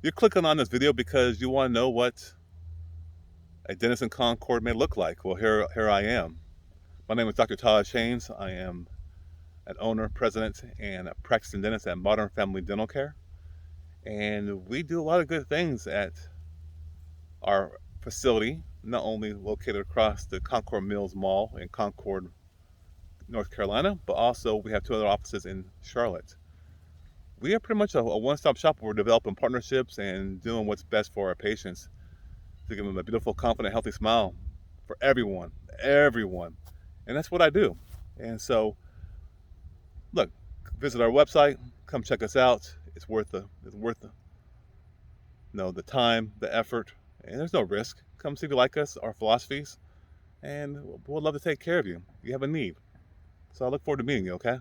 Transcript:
You're clicking on this video because you want to know what a dentist in Concord may look like. Well, here I am. My name is Dr. Todd Shanes. I am an owner, president, and a practicing dentist at Modern Family Dental Care. And we do a lot of good things at our facility, not only located across the Concord Mills Mall in Concord, North Carolina, but also we have two other offices in Charlotte. We are pretty much a one-stop shop where we're developing partnerships and doing what's best for our patients to give them a beautiful, confident, healthy smile for everyone. And that's what I do. And so, look, visit our website, come check us out. It's worth the time, the effort, and there's no risk. Come see if you like us, our philosophies, and we'll love to take care of you. You have a need. So I look forward to meeting you, okay?